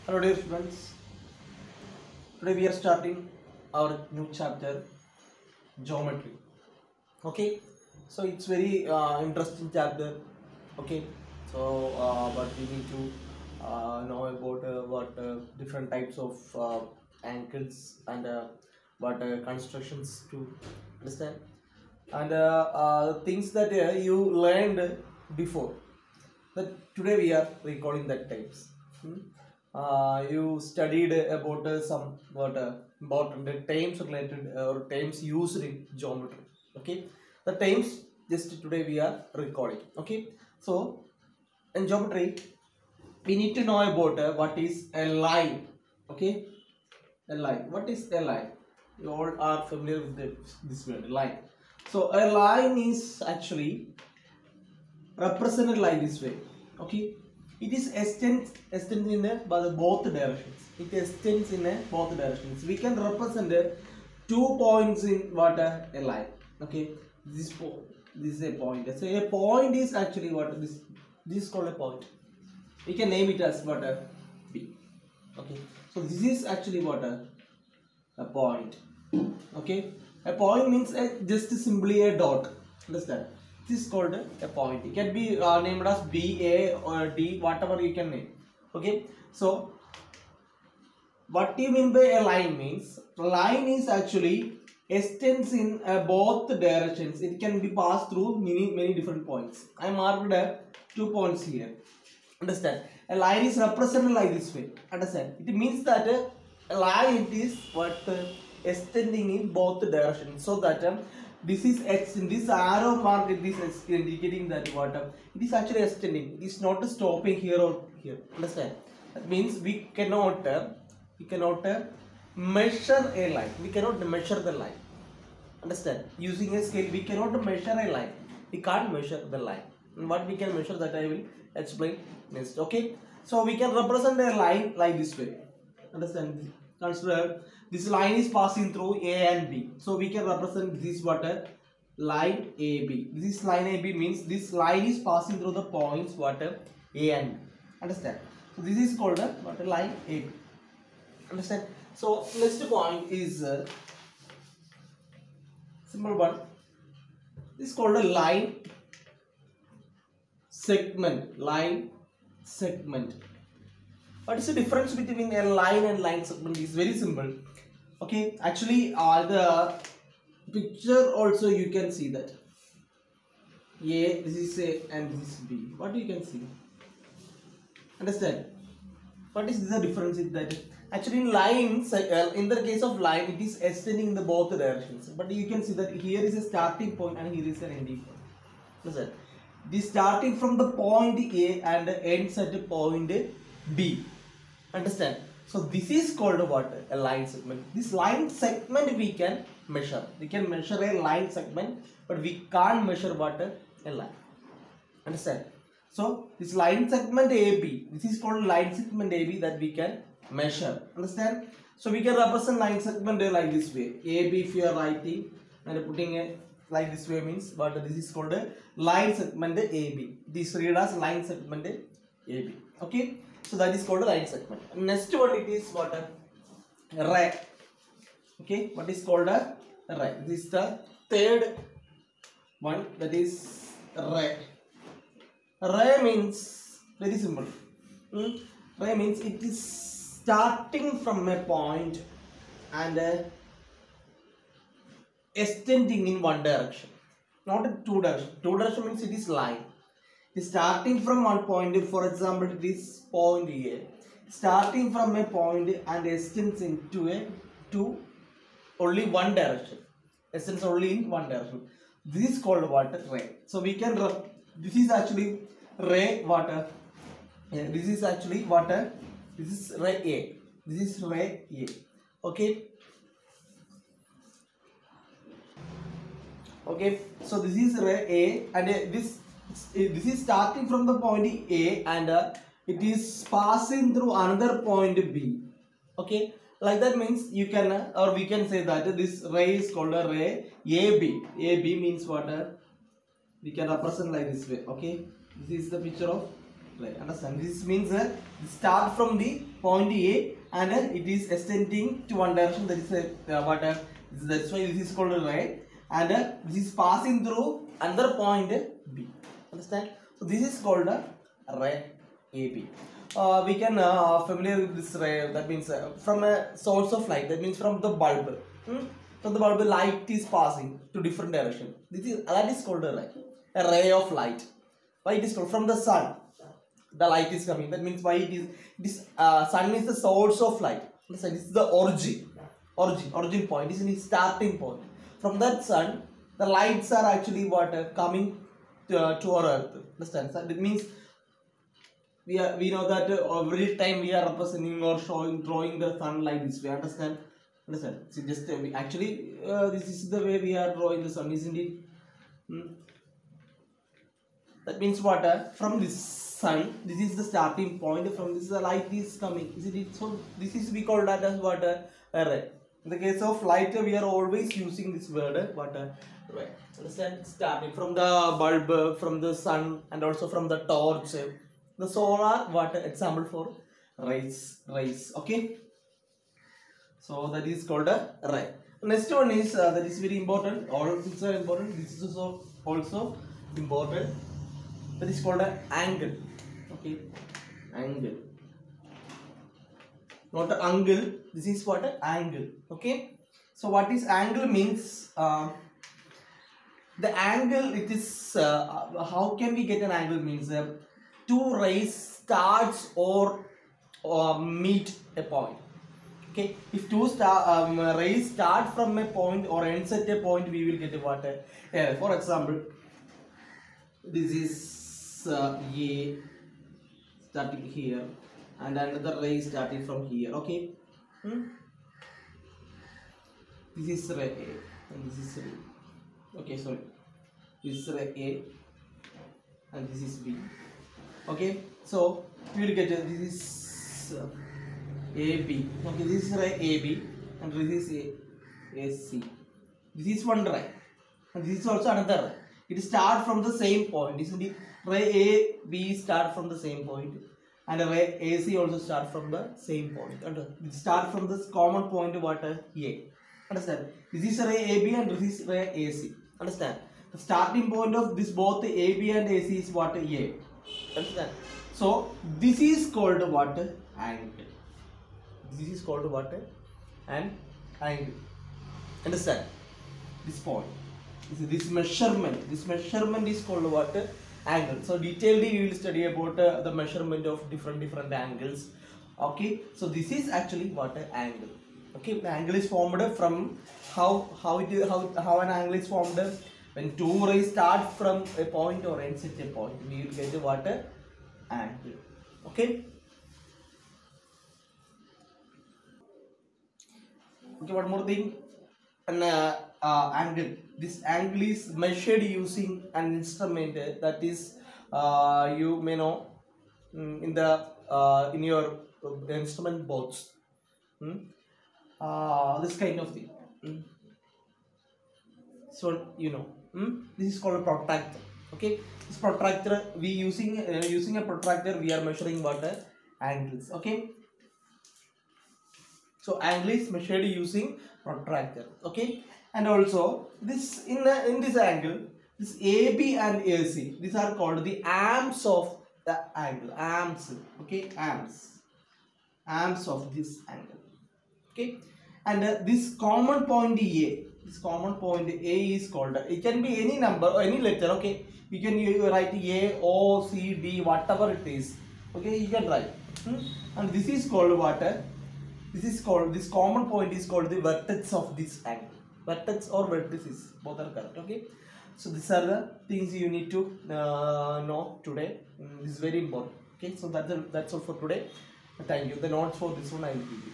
Hello dear friends, today we are starting our new chapter, geometry. Okay, so it's very interesting chapter. Okay, so but we need to know about what different types of angles and what constructions to understand, and the things that you learned before. That today we are recalling that types. You studied about some what important terms related or terms used in geometry. Okay, the terms just today we are recalling. Okay, so in geometry we need to know about what is a line. Okay, a line. What is a line? You all are familiar with this word line. So a line is actually represented like this way. Okay, it is extends in by the both directions. It extends in both directions. We can represent 2 points in what a line. Okay, this is a point. So a point is actually what this is called a point. We can name it as what a B. Okay, so this is actually what a point. Okay, a point means just simply a dot. Understand? This is called a point. It can be named as B, A or D, whatever you can name. Okay, so what do you mean by a line means? Line is actually extends in both directions. It can be passed through many different points. I marked 2 points here. Understand? A line is represented like this way. Understand? It means that a line it is what extending in both directions, so that this is this arrow mark it is indicating that what it is actually extending. It is not stopping here or here. Understand? That means we cannot measure a line. We cannot measure the line. Understand? Using a scale, we cannot measure a line. We can't measure the line. And what we can measure, that I will explain next. Okay. So we can represent a line like this way. Understand? Consider this line is passing through A and B. So we can represent this what a line AB. This line AB means this line is passing through the points what A and B. Understand? So this is called a what a line AB. Understand? So next point is simple one. This is called a line segment. Line segment. What is the difference between a line and line segment? Is very simple. Okay, actually the picture also you can see that A, this is A and this is B. What you can see? Understand? What is the difference in that? Actually in lines, in the case of line, it is extending in the both directions. But you can see that here is a starting point and here is an ending point. Understand? This starting from the point A and ends at the point B. Understand? So this is called what? A line segment. This line segment we can measure. We can measure a line segment, but we can't measure what? A line. Understand? So this line segment AB, this is called line segment AB that we can measure. Understand? So we can represent line segment like this way. AB if you are writing and putting it like this way means what this is called a line segment AB. This read as line segment AB. Okay? So that is called a line segment. Next one it is what? A ray. Okay? What is called a ray? This is the third one, that is ray. Ray means very simple. Ray means it is starting from a point and extending in one direction, not in two direction. Two direction means it is line. It is starting from one point. For example, it is point A. Starting from a point and extends into to only one direction. Extends only in one direction. This is called what? Ray. So we can. This is actually ray water. This is actually water. This is ray A. This is ray A. Okay. Okay. So this is ray A, and this is starting from the point A, and it is passing through another point B. Okay. Like that means you can or we can say that this ray is called a ray AB. AB means what? We can represent like this way. Okay. This is the picture of ray. Understand? This means start from the point A and it is extending to one direction. That is what that's why this is called a ray, and this is passing through another point B. Understand? So this is called a ray AB. We can familiar with this ray. That means from a source of light. That means from the bulb. From the bulb, light is passing to different direction. That is called a ray of light. Why it is called? From the sun, the light is coming. That means why it is sun is the source of light. The sun is the origin point. This is the starting point. From that sun, the lights are actually what coming to our earth. Understand? So that means we know that every time we are representing or drawing the sunlight this way. Understand? So just actually this is the way we are drawing the sun, isn't it? That means what? From this sun, this is the starting point. From this the light is coming, isn't it? So this is we call that as what? A ray. In the case of light, we are always using this word what? Ray. Understand? Starting from the bulb, from the sun, and also from the torch. The solar what? Example for rays. Okay. So that is called a ray. Next one is that is very important. All of these are important. This is also important. That is called an angle. Okay, angle. Not an angle. This is what an angle. Okay. So what is angle means? The angle it is. How can we get an angle means? Two rays starts or meet a point. Okay, if two rays start from a point or ends at a point, we will get a what? For example, this is A starting here, and another ray starting from here. Okay, this is ray A, and this is ray. Okay, sorry, this is ray A, and this is B. Okay, so we will get this is AB. Okay, this is ray AB, and this is AC. This is one ray, and this is also another ray. It start from the same point. Isn't it? Ray A, B start from the same point, and ray AC also start from the same point. It start from this common point what? A. Understand? This is ray AB and this is ray AC. Understand? The starting point of this both AB and AC is what? A. Understand? So this is called what? Angle. This is called what? An angle. Understand? This point. This measurement is called what? Angle. So detailedly we will study about the measurement of different angles. Okay. So this is actually what? Angle. Okay. The angle is formed from how an angle is formed when two rays start from a point or ends at a point. We will get what? Angle. Okay. Okay, one more thing. An angle. This angle is measured using an instrument that is you may know in your instrument box. This kind of thing. So you know. This is called a protractor. Okay. This protractor we using a protractor we are measuring what? Angles. Okay. So angle is measured using protractor. Okay, and also this in this angle, this AB and AC, these are called the arms of the angle. Arms. Okay, arms of this angle. Okay, and this common point A. This common point A is called. It can be any number or any letter. Okay, you can write A, O, C, D, whatever it is. Okay, you can write. And this is called what? This common point is called the vertex of this angle. Vertex or vertices, both are correct. Okay. So these are the things you need to know today. This is very important. Okay. So that's all for today. Thank you. The notes for this one I will give you.